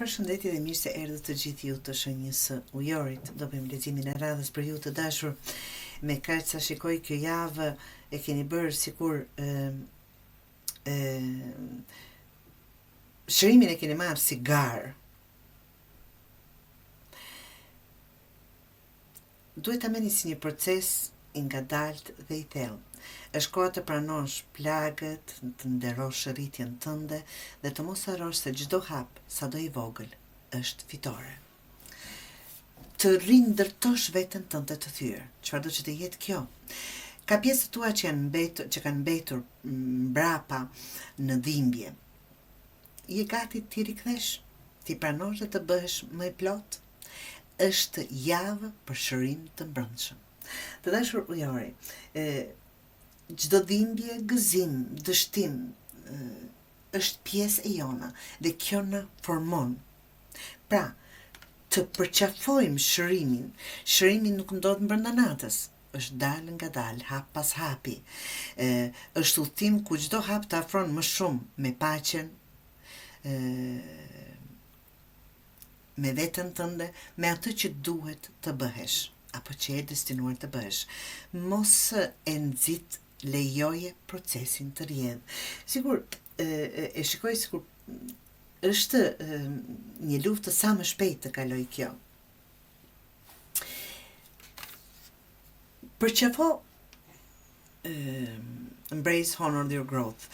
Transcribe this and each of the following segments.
Përshëndetje dhe mirë se erdhët të gjithë ju të Shënjës së Ujorit. Do bëjmë leximin e radhës për ju të dashur. Me kaq sa shikoj kjo javë e keni bërë sikur shërimin e keni marrë si garë. Duhet ta merrni si një proces i ngadalt dhe i thellë. Është koha të pranosh plagët, të nderosh rritjen tënde dhe të mos harrosh se çdo hap, sado i vogël, është fitore. Të rindërtosh veten tënde të thyer, çfarëdo që të jetë kjo. Ka pjesët tua që kanë mbetur mbrapa në dhimbje. Je gati ti rikthesh, ti pranosh dhe të bëhesh më i plot. Është javë për shërim të brendshëm. Të dashur ujori, çdo dhimbje, gëzim, dështim është pjesë e jona dhe kjo na formon. Pra, të përqafojmë shërimin nuk ndodh brenda natës, është dalë nga dalë, hap pas hapi. Është udhtim ku çdo hap të afron më shumë me paqen, me veten tënde, me atë që duhet të bëhesh, apo që e destinuar të bëhesh. Mos e nxit, lejoje procesin të rjedh. Sigur, e shikoj sikur është një luftë sa më shpejt të kaloj kjo. Përqafo, embrace, honor your growth.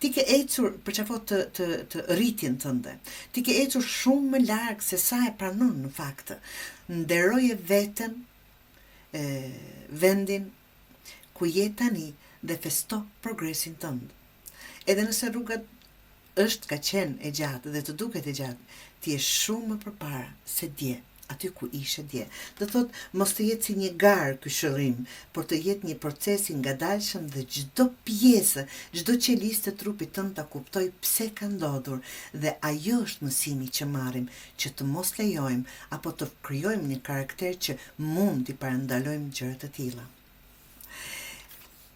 Ti ke ecur, përqafo të rritjen tënde. Ti ke ecur shumë më larg se sa e pranon në fakt. Nderoje veten, vendin ku je tani dhe festo progresin tënd. Edhe nëse rruga është ka qenë e gjatë dhe të duket e gjatë, ti je shumë më përpara se dje, aty ku ishe dje. Do thot, mos të jetë si një garë ky shëllim, por të jetë një proces i ngadalshëm dhe çdo pjesë, çdo qelistë të trupit tënd ta kuptoj pse ka ndodhur dhe ajo është mësimi që marrim, që të mos lejojmë apo të krijojmë një karakter që mund t'i parandalojmë gjëra të tilla.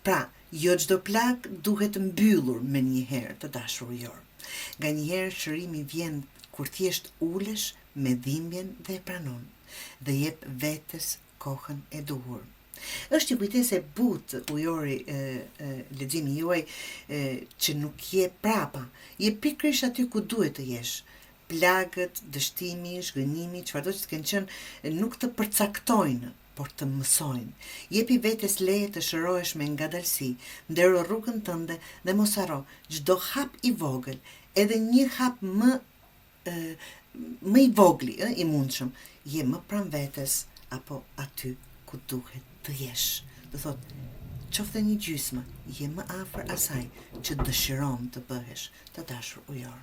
Pra, jo çdo plag duhet mbyllur me një herë, të dashur ujor. Nga një herë shërimi vjen kur thjesht ulesh me dhimbjen dhe e pranon dhe jep vetes kohën e duhur. Është një kujtesë e butë ujori leximi juaj që nuk je prapa, je pikërisht aty ku duhet të jesh. Plagët, dështimi, zhgënjimi, çfarëdo që të kenë qenë nuk të përcaktojnë, por të mësojnë. Jepi vetes leje të shërohesh me ngadalësi, ndero rrugën tënde dhe mos harro, çdo hap i vogël, edhe një hap më i vogli, i mundshëm, je më pranë vetes apo aty ku duhet të jesh. Do thot, qofte një gjysmë, je më afër asaj që dëshiron të bëhesh, të dashur ujor.